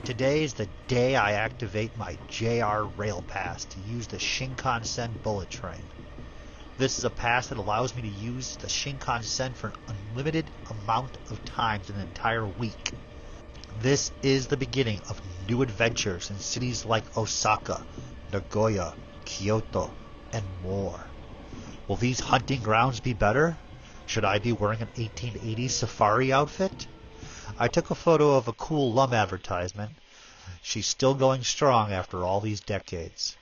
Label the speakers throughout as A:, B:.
A: Today is the day I activate my JR Rail Pass to use the Shinkansen bullet train. This is a pass that allows me to use the Shinkansen for an unlimited amount of times in an entire week. This is the beginning of new adventures in cities like Osaka, Nagoya, Kyoto, and more. Will these hunting grounds be better? Should I be wearing an 1880s safari outfit? I took a photo of a cool Lum advertisement. She's still going strong after all these decades.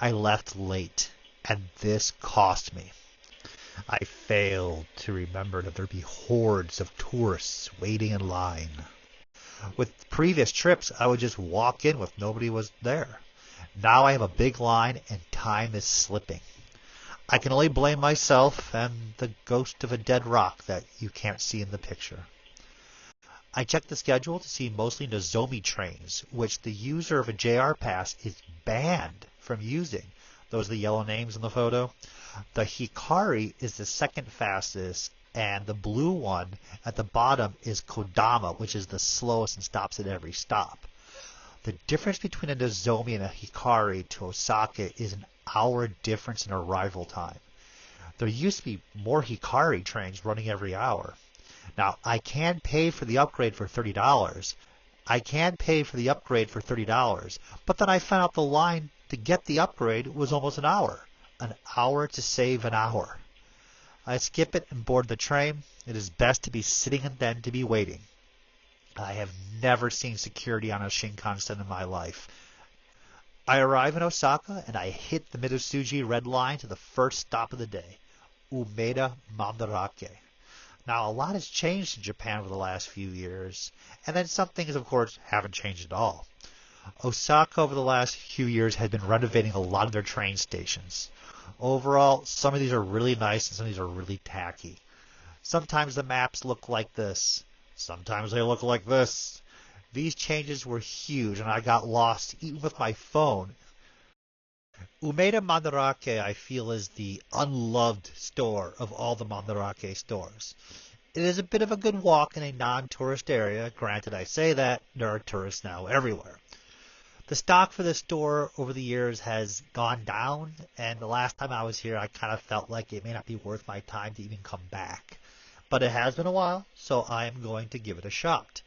A: I left late, and this cost me. I failed to remember that there'd be hordes of tourists waiting in line. With previous trips, I would just walk in with nobody was there. Now I have a big line, and time is slipping. I can only blame myself and the ghost of a dead rock that you can't see in the picture. I checked the schedule to see mostly Nozomi trains, which the user of a JR Pass is banned from using. Those are the yellow names in the photo. The Hikari is the second fastest, and the blue one at the bottom is Kodama, which is the slowest and stops at every stop. The difference between a Nozomi and a Hikari to Osaka is an hour difference in arrival time. There used to be more Hikari trains running every hour. Now, I can pay for the upgrade for $30. But then I found out the line to get the upgrade was almost an hour. An hour to save an hour. I skip it and board the train. It is best to be sitting than to be waiting. I have never seen security on a Shinkansen in my life. I arrive in Osaka and I hit the Midosuji red line to the first stop of the day, Umeda Mandarake. Now, a lot has changed in Japan over the last few years, and then some things, of course, haven't changed at all. Osaka, over the last few years, has been renovating a lot of their train stations. Overall, some of these are really nice and some of these are really tacky. Sometimes the maps look like this. Sometimes they look like this. These changes were huge, and I got lost even with my phone. Umeda Mandarake, I feel, is the unloved store of all the Mandarake stores. It is a bit of a good walk in a non-tourist area. Granted, I say that, there are tourists now everywhere. The stock for this store over the years has gone down, and the last time I was here, I kind of felt like it may not be worth my time to even come back. But it has been a while, so I am going to give it a shot.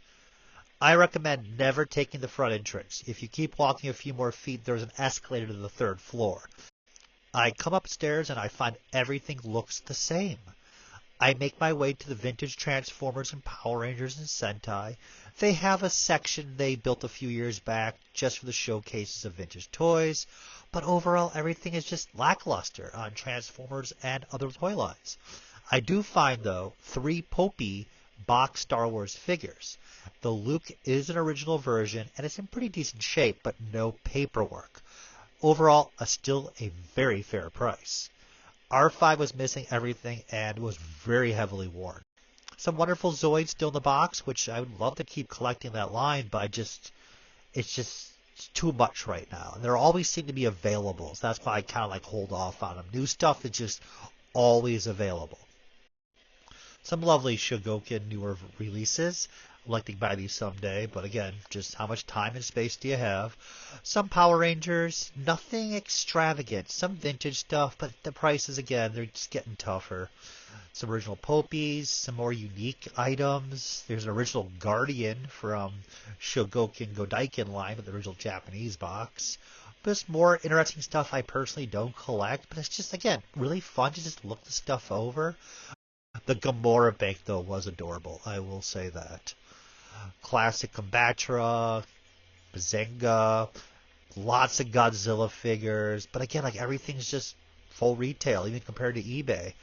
A: I recommend never taking the front entrance. If you keep walking a few more feet, there's an escalator to the third floor. I come upstairs and I find everything looks the same. I make my way to the vintage Transformers and Power Rangers and Sentai. They have a section they built a few years back just for the showcases of vintage toys, but overall everything is just lackluster on Transformers and other toy lines. I do find, though, 3 Popey box Star Wars figures. The Luke is an original version, and it's in pretty decent shape, but no paperwork. Overall, still a very fair price. R5 was missing everything and was very heavily worn. Some wonderful Zoids still in the box, which I would love to keep collecting that line, but it's just too much right now. And there always seem to be available, so that's why I kind of hold off on them. New stuff is just always available. Some lovely Shogoken newer releases. I'd like to buy these someday, but again, just how much time and space do you have? Some Power Rangers, nothing extravagant. Some vintage stuff, but the prices, again, they're just getting tougher. Some original Popies, some more unique items. There's an original Guardian from Shogoken Godaiken line with the original Japanese box. There's more interesting stuff I personally don't collect, but it's just, again, really fun to just look the stuff over. The Gamora bank, though, was adorable. I will say that. Classic Combatra, Bazenga, lots of Godzilla figures. But again, everything's just full retail, even compared to eBay.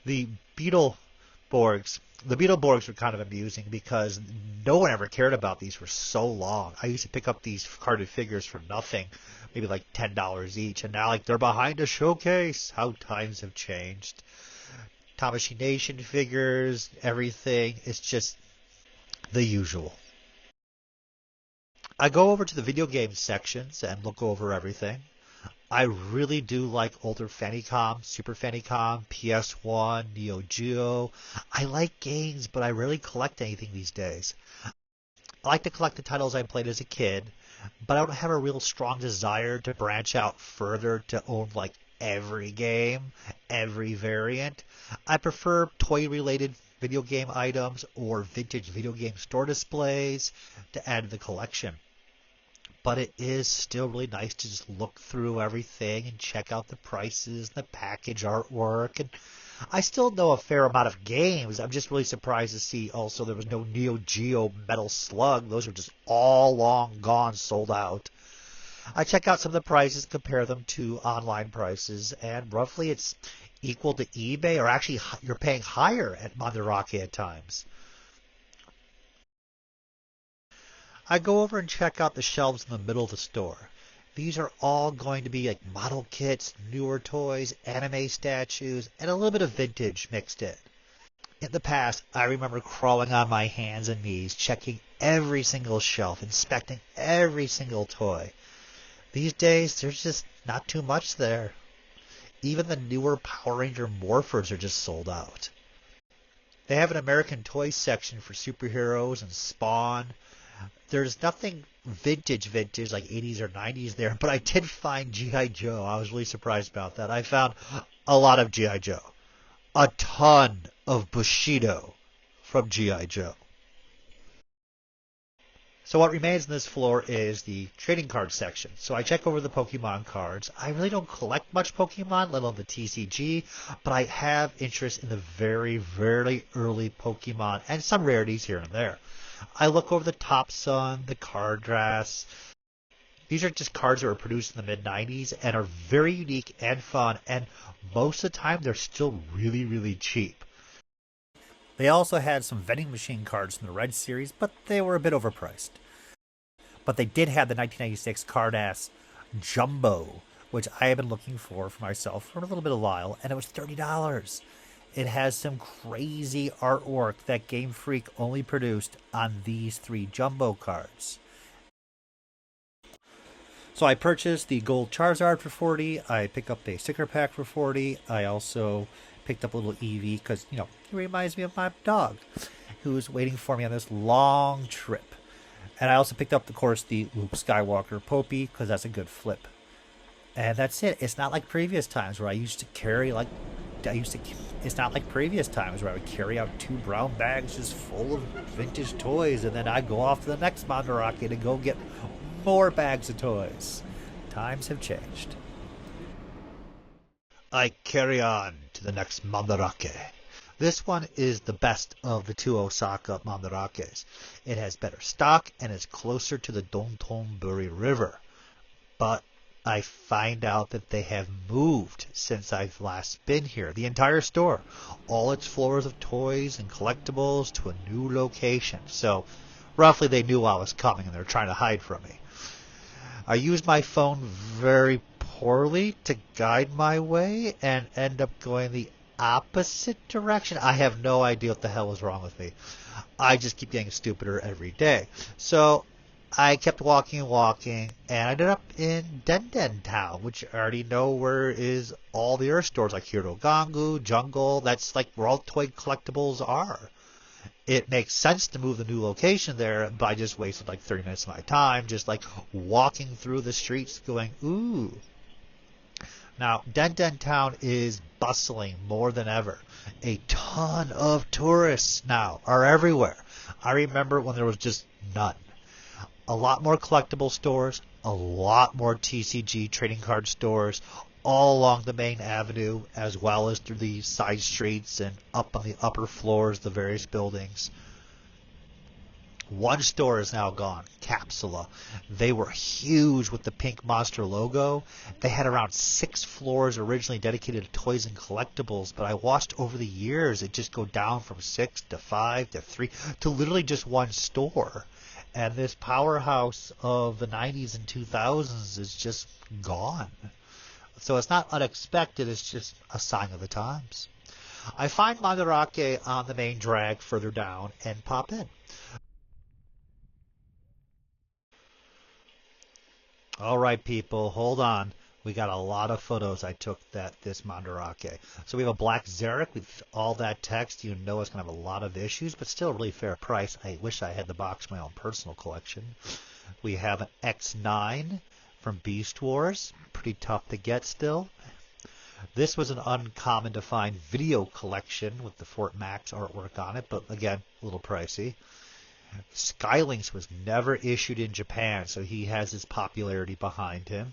A: The Beetleborgs were kind of amusing because no one ever cared about these for so long. I used to pick up these carded figures for nothing, maybe $10 each. And now, they're behind a showcase. How times have changed. Tamashii Nation figures, everything. It's just the usual. I go over to the video game sections and look over everything. I really do like older Famicom, Super Famicom, PS1, Neo Geo. I like games, but I rarely collect anything these days. I like to collect the titles I played as a kid, but I don't have a real strong desire to branch out further to own like every game, every variant. I prefer toy-related video game items or vintage video game store displays to add to the collection. But it is still really nice to just look through everything and check out the prices, the package artwork, and I still know a fair amount of games. I'm just really surprised to see also there was no Neo Geo Metal Slug. Those are just all long gone, sold out. I check out some of the prices, compare them to online prices, and roughly it's equal to eBay, or actually you're paying higher at Mandarake at times. I go over and check out the shelves in the middle of the store. These are all going to be like model kits, newer toys, anime statues, and a little bit of vintage mixed in. In the past, I remember crawling on my hands and knees, checking every single shelf, inspecting every single toy. These days, there's just not too much there. Even the newer Power Ranger morphers are just sold out. They have an American toy section for superheroes and Spawn. There's nothing vintage like 80s or 90s there, but I did find G.I. Joe. I was really surprised about that. I found a lot of G.I. Joe. A ton of Bushido from G.I. Joe. So what remains in this floor is the trading card section. So I check over the Pokemon cards. I really don't collect much Pokemon, let alone the TCG, but I have interest in the very, very early Pokemon and some rarities here and there. I look over the Top Sun, the Card Drafts. These are just cards that were produced in the mid-90s and are very unique and fun, and most of the time they're still really, really cheap. They also had some vending machine cards from the Red Series, but they were a bit overpriced. But they did have the 1996 Card-Ass Jumbo, which I have been looking for myself for a little bit of a while, and it was $30. It has some crazy artwork that Game Freak only produced on these 3 jumbo cards. So I purchased the gold Charizard for $40. I picked up a sticker pack for $40. I also picked up a little Eevee because, it reminds me of my dog who's waiting for me on this long trip. And I also picked up, of course, the Luke Skywalker Popey because that's a good flip. And that's it. It's not like previous times where I used to carry it's not like previous times where I would carry out 2 brown bags just full of vintage toys and then I'd go off to the next Mandarake to go get more bags of toys. Times have changed. I carry on to the next Mandarake. This one is the best of the 2 Osaka Mandarakes. It has better stock and is closer to the Dontonburi River. But I find out that they have moved since I've last been here. The entire store, all its floors of toys and collectibles to a new location. So roughly they knew I was coming and they're trying to hide from me. I used my phone very poorly to guide my way and end up going the opposite direction. I have no idea what the hell was wrong with me. I just keep getting stupider every day. So I kept walking and walking, and I ended up in Denden town, which I already know where is all the other stores like Hirogangu, Jungle. That's like where all toy collectibles are. It makes sense to move the new location there, but I just wasted like 30 minutes of my time just like walking through the streets going, ooh. Now, Denden town is bustling more than ever. A ton of tourists now are everywhere. I remember when there was just none. A lot more collectible stores, a lot more TCG trading card stores, all along the main avenue, as well as through the side streets and up on the upper floors of the various buildings. One store is now gone, Capsula. They were huge with the pink monster logo. They had around 6 floors originally dedicated to toys and collectibles, but I watched over the years it just go down from 6 to 5 to 3 to literally just one store. And this powerhouse of the 90s and 2000s is just gone. So it's not unexpected, it's just a sign of the times. I find Mandarake on the main drag further down and pop in. All right, people, hold on. We got a lot of photos I took this Mandarake. So we have a black Xeric with all that text. You know it's going to have a lot of issues, but still a really fair price. I wish I had the box for my own personal collection. We have an X9 from Beast Wars. Pretty tough to get still. This was an uncommon to find video collection with the Fort Max artwork on it, but again, a little pricey. Skylinks was never issued in Japan, so he has his popularity behind him.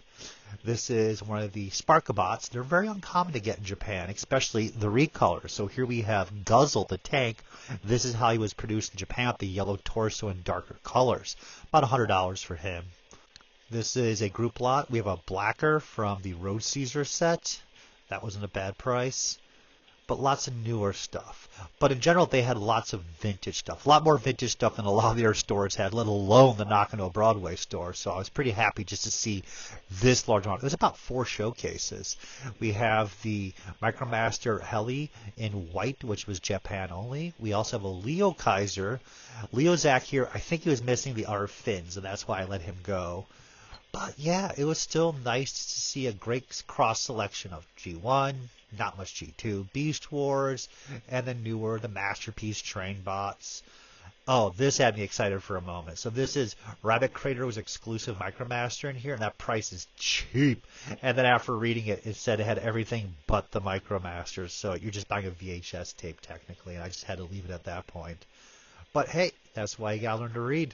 A: This is one of the Sparkabots. They're very uncommon to get in Japan, especially the recolors. So here we have Guzzle, the tank. This is how he was produced in Japan, with the yellow torso and darker colors. About $100 for him. This is a group lot. We have a Blacker from the Road Caesar set. That wasn't a bad price. But lots of newer stuff. But in general, they had lots of vintage stuff. A lot more vintage stuff than a lot of their stores had, let alone the Nakano Broadway store. So I was pretty happy just to see this large amount. There's about 4 showcases. We have the Micromaster Heli in white, which was Japan only. We also have a Leo Kaiser. Leo Zach here, I think he was missing the outer fins, and that's why I let him go. But yeah, it was still nice to see a great cross selection of G1, not much G2, Beast Wars, and the newer, the Masterpiece Train Bots. Oh, this had me excited for a moment. So this is Rabbit Crater was exclusive Micromaster in here, and that price is cheap. And then after reading it, it said it had everything but the Micromasters. So you're just buying a VHS tape technically, and I just had to leave it at that point. But hey, that's why you gotta learn to read.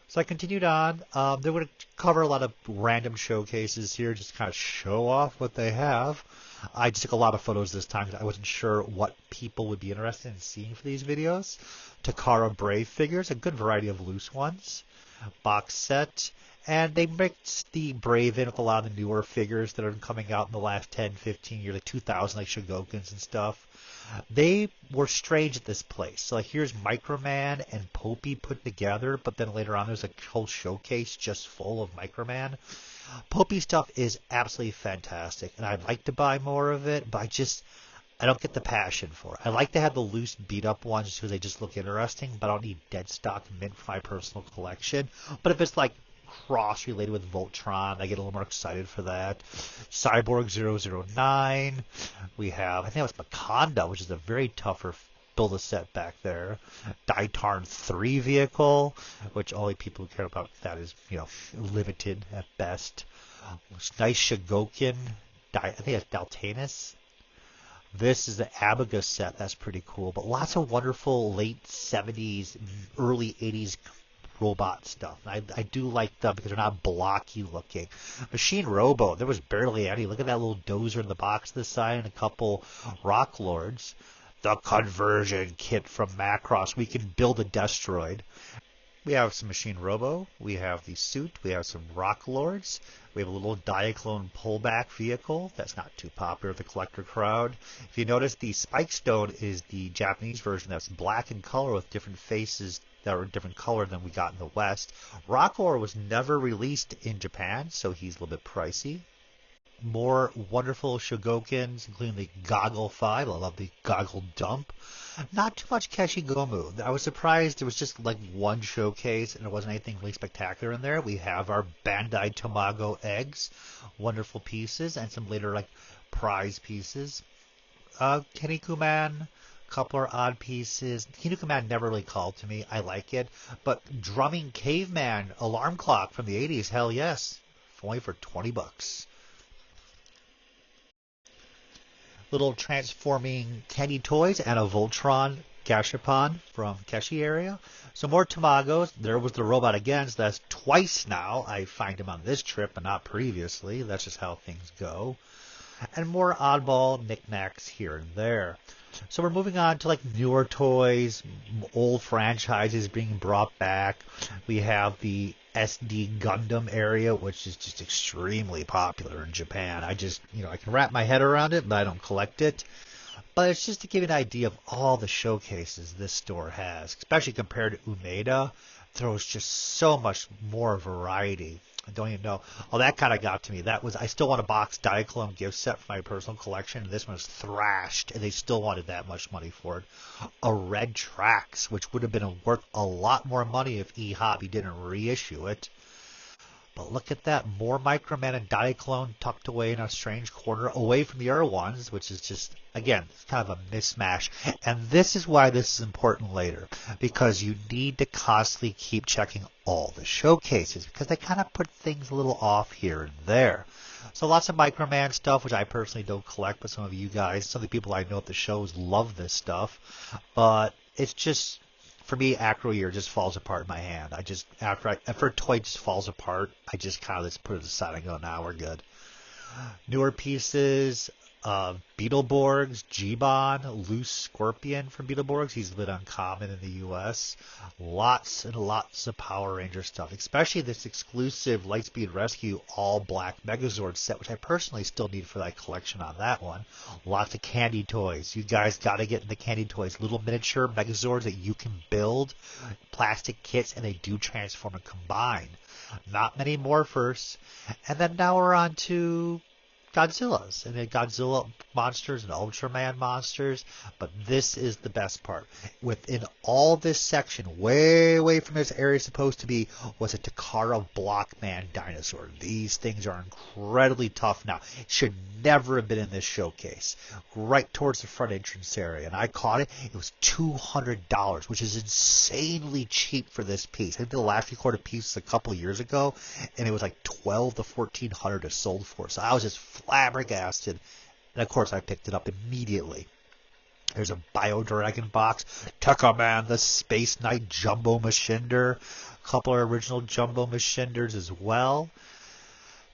A: So I continued on. They're going to cover a lot of random showcases here, just to kind of show off what they have. I just took a lot of photos this time because I wasn't sure what people would be interested in seeing for these videos. Takara Brave figures, a good variety of loose ones. Box set. And they mixed the Brave in with a lot of the newer figures that are coming out in the last 10, 15 years, like 2000, like Shogokens and stuff. They were strange at this place. So like here's Microman and Popey put together, but then later on there's a whole showcase just full of Microman. Popey stuff is absolutely fantastic, and I'd like to buy more of it, but I don't get the passion for it. I like to have the loose beat-up ones because they just look interesting, but I don't need dead stock mint for my personal collection. But if it's like cross-related with Voltron, I get a little more excited for that. Cyborg 009. We have, I think that was Makonda, which is a very tougher build-a-set back there. Daitarn 3 vehicle, which only people who care about that is, limited at best. Nice Shigoken. I think it's Daltanus. This is the Abiga set. That's pretty cool. But lots of wonderful late 70s, early 80s robot stuff. I do like them because they're not blocky looking. Machine Robo, there was barely any. Look at that little dozer in the box this side and a couple Rock Lords. The conversion kit from Macross. We can build a Destroid. We have some Machine Robo. We have the suit. We have some Rock Lords. We have a little Diaclone pullback vehicle. That's not too popular with the collector crowd. If you notice, the Spike Stone is the Japanese version that's black in color with different faces that are a different color than we got in the West. Rockor was never released in Japan, so he's a little bit pricey. More wonderful Shogokens, including the Goggle 5. I love the Goggle Dump. Not too much Keshigomu. I was surprised there was just like one showcase and there wasn't anything really spectacular in there. We have our Bandai Tamago eggs, wonderful pieces, and some later like prize pieces. Kinnikuman, couple of odd pieces. Kinnikuman never really called to me. I like it. But Drumming Caveman alarm clock from the 80s, hell yes. Only for $20. Little transforming candy toys and a Voltron Gashapon from Keshi area. Some more Tamagos. There was the robot again, so that's twice now. I find him on this trip, but not previously. That's just how things go. And more oddball knickknacks here and there. So we're moving on to like newer toys, old franchises being brought back. We have the SD Gundam area, which is just extremely popular in Japan. I can wrap my head around it, but I don't collect it. But it's just to give you an idea of all the showcases this store has, especially compared to Umeda. There was just so much more variety. I don't even know. Oh, that kind of got to me. I still want a box Diaclone gift set for my personal collection, and this one was thrashed, and they still wanted that much money for it. A Red Trax, which would have been worth a lot more money if eHobby didn't reissue it. But look at that, more Microman and Diaclone tucked away in a strange corner away from the other ones, which is just, again, it's kind of a mismatch. And this is why this is important later, because you need to constantly keep checking all the showcases, because they kind of put things a little off here and there. So lots of Microman stuff, which I personally don't collect, but some of you guys, some of the people I know at the shows love this stuff. But it's just, for me, Acro Year just falls apart in my hand. After a toy just falls apart, I just kind of just put it aside and go, nah, we're good. Newer pieces, Beetleborgs, G-Bon, Loose Scorpion from Beetleborgs. He's a bit uncommon in the US. Lots and lots of Power Ranger stuff, especially this exclusive Lightspeed Rescue all black Megazord set, which I personally still need for that collection on that one. Lots of candy toys. You guys got to get into candy toys. Little miniature Megazords that you can build, plastic kits, and they do transform and combine. Not many morphers. And then now we're on to Godzillas, and then Godzilla monsters and Ultraman monsters, but this is the best part. Within all this section, way away from this area supposed to be, was a Takara Blockman dinosaur. These things are incredibly tough now. Should never have been in this showcase. Right towards the front entrance area, and I caught it. It was $200, which is insanely cheap for this piece. I think the last recorded piece was a couple years ago, and it was like $1,200 to $1,400 it sold for. So I was just flabbergasted, and of course I picked it up immediately. There's a Bio Dragon box, Tekkaman, the Space Knight Jumbo Machinder, a couple of original Jumbo Machinders as well.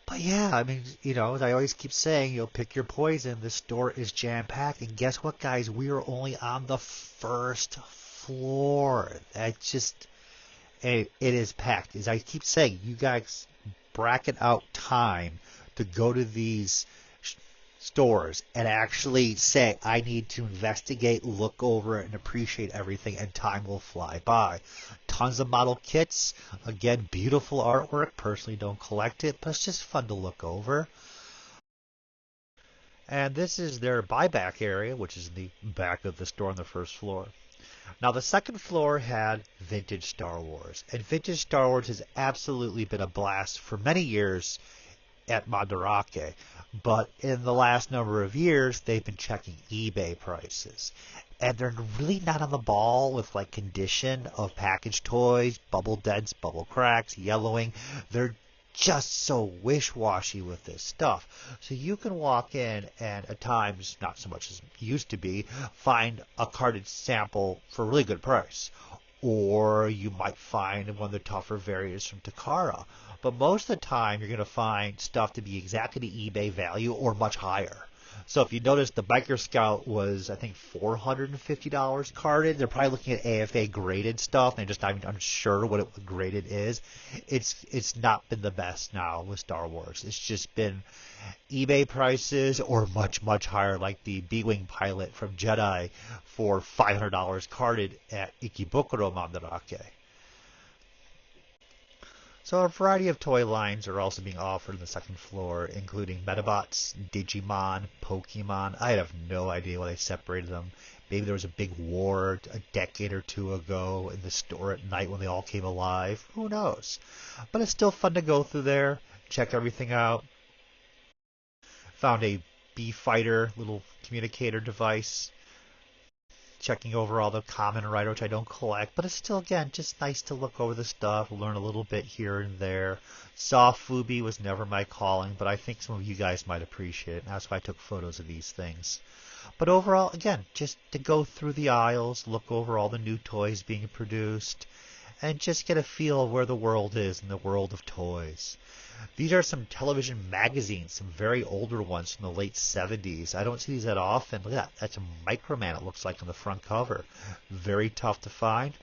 A: But yeah, I mean, you know, as I always keep saying, you'll pick your poison. This store is jam-packed, and guess what, guys? We are only on the first floor. That just, it is packed. As I keep saying, you guys bracket out time to go to these stores and actually say, I need to investigate, look over, and appreciate everything, and time will fly by. Tons of model kits. Again, beautiful artwork. Personally don't collect it, but it's just fun to look over. And this is their buyback area, which is in the back of the store on the first floor. Now, the second floor had vintage Star Wars, and vintage Star Wars has absolutely been a blast for many years at Mandarake, but in the last number of years they've been checking eBay prices, and they're really not on the ball with like condition of packaged toys, bubble dents, bubble cracks, yellowing. They're just so wish-washy with this stuff. So you can walk in and at times, not so much as it used to be, find a carded sample for a really good price. Or you might find one of the tougher variants from Takara. But most of the time, you're going to find stuff to be exactly the eBay value or much higher. So if you notice, the Biker Scout was, I think, $450 carded. They're probably looking at AFA graded stuff. They're just not even unsure what graded is. It's not been the best now with Star Wars. It's just been eBay prices or much, much higher, like the B-Wing pilot from Jedi for $500 carded at Ikebukuro Mandarake. So a variety of toy lines are also being offered on the second floor, including Metabots, Digimon, Pokemon. I have no idea why they separated them. Maybe there was a big war a decade or two ago in the store at night when they all came alive. Who knows? But it's still fun to go through there, check everything out. Found a B-Fighter little communicator device. Checking over all the common writer, which I don't collect, but it's still, again, just nice to look over the stuff, learn a little bit here and there. Soft Fubi was never my calling, but I think some of you guys might appreciate it, and that's why I took photos of these things. But overall, again, just to go through the aisles, look over all the new toys being produced, and just get a feel of where the world is in the world of toys. These are some television magazines, some very older ones from the late 70s. I don't see these that often. Look at that. That's a Microman, it looks like, on the front cover. Very tough to find.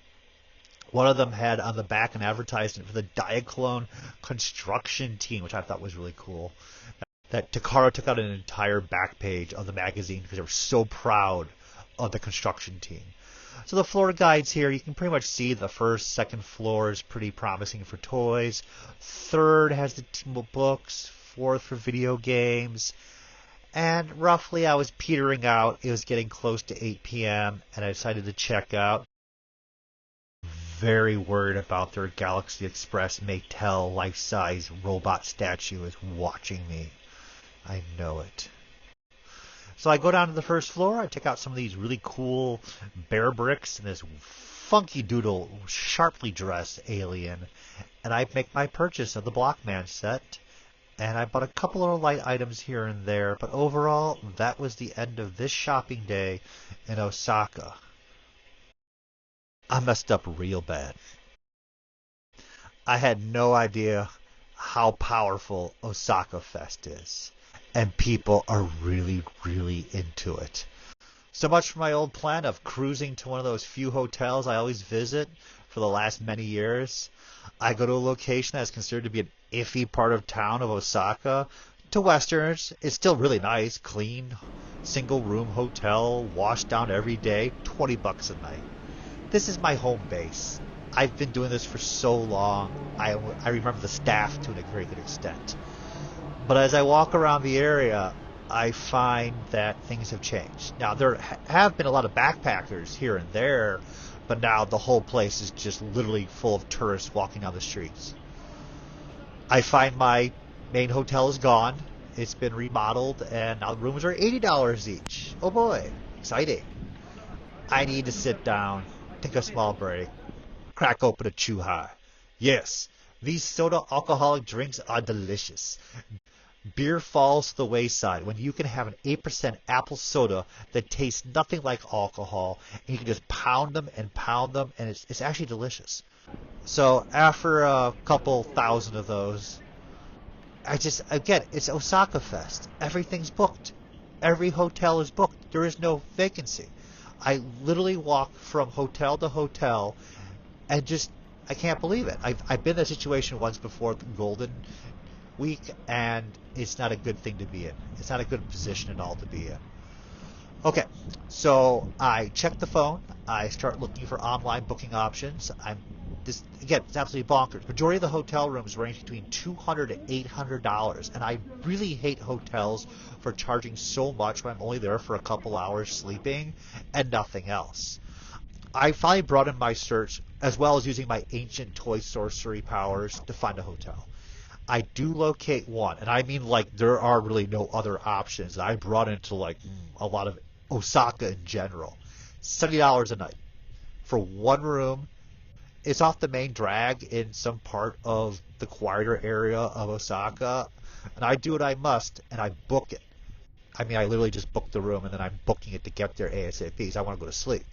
A: One of them had on the back an advertisement for the Diaclone construction team, which I thought was really cool. That Takara took out an entire back page of the magazine because they were so proud of the construction team. So the floor guides here, you can pretty much see the first, second floor is pretty promising for toys. Third has the team of books. Fourth for video games. And roughly I was petering out. It was getting close to 8 p.m. and I decided to check out. very worried about their Galaxy Express Mattel life-size robot statue is watching me. I know it. So I go down to the first floor. I take out some of these really cool bear bricks and this funky doodle, sharply dressed alien. And I make my purchase of the Blockman set. And I bought a couple of light items here and there. But overall, that was the end of this shopping day in Osaka. I messed up real bad. I had no idea how powerful Osaka Fest is. And people are really, really into it. So much for my old plan of cruising to one of those few hotels I always visit for the last many years. I go to a location that's considered to be an iffy part of town of Osaka. To Westerners, it's still really nice, clean, single-room hotel, washed down every day, $20 a night. This is my home base. I've been doing this for so long. I remember the staff to a very good extent. But as I walk around the area, I find that things have changed. Now, there have been a lot of backpackers here and there, but now the whole place is just literally full of tourists walking down the streets. I find my main hotel is gone. It's been remodeled, and now the rooms are $80 each. Oh boy, exciting. I need to sit down, take a small break, crack open a Chuhai. Yes, these soda alcoholic drinks are delicious. Beer falls to the wayside when you can have an 8% apple soda that tastes nothing like alcohol, and you can just pound them, and it's actually delicious. So after a couple thousand of those, again, it's Osaka Fest. Everything's booked. Every hotel is booked. There is no vacancy. I literally walk from hotel to hotel, and I can't believe it. I've been in that situation once before, Golden Week, and it's not a good thing to be in. It's not a good position at all to be in. Okay, so I check the phone. I start looking for online booking options. Again, it's absolutely bonkers. Majority of the hotel rooms range between $200 to $800, and I really hate hotels for charging so much when I'm only there for a couple hours sleeping and nothing else. I finally brought in my search, as well as using my ancient toy sorcery powers, to find a hotel. I do locate one, and I mean like there are really no other options. I brought into like a lot of Osaka in general. $70 a night for one room. It's off the main drag in some part of the quieter area of Osaka, and I do what I must, and I book it. I mean, I literally just book the room, and then I'm booking it to get there ASAP because I want to go to sleep.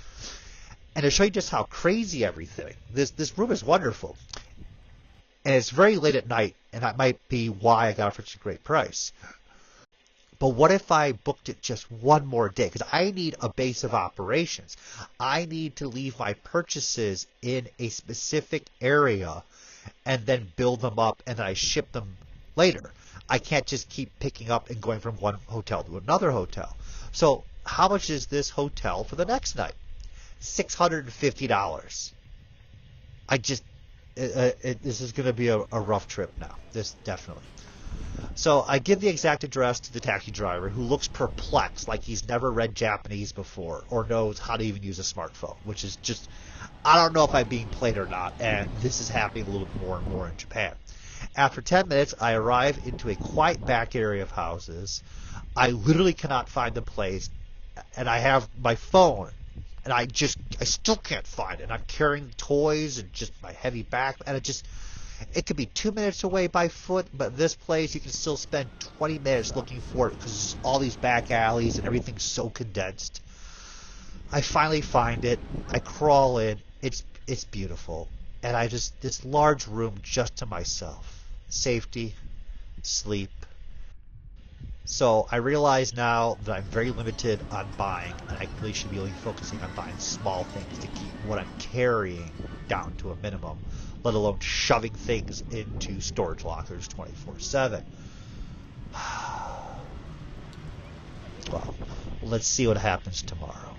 A: And to show you just how crazy everything, this room is wonderful. And it's very late at night, and that might be why I got it for such a great price. But what if I booked it just one more day? Because I need a base of operations. I need to leave my purchases in a specific area and then build them up, and then I ship them later. I can't just keep picking up and going from one hotel to another hotel. So how much is this hotel for the next night? $650. This is going to be a rough trip now. This definitely. So I give the exact address to the taxi driver, who looks perplexed, like he's never read Japanese before or knows how to even use a smartphone, which is just, I don't know if I'm being played or not, and this is happening a little bit more and more in Japan. After 10 minutes, I arrive into a quiet back area of houses. I literally cannot find the place, and I have my phone, and I still can't find it. And I'm carrying toys and just my heavy back, and it could be 2 minutes away by foot, but this place you can still spend 20 minutes looking for it because there's all these back alleys and everything's so condensed. I finally find it. I crawl in. It's beautiful. And this large room just to myself. Safety, sleep. So I realize now that I'm very limited on buying, and I really should be only focusing on buying small things to keep what I'm carrying down to a minimum, let alone shoving things into storage lockers 24/7. Well, let's see what happens tomorrow.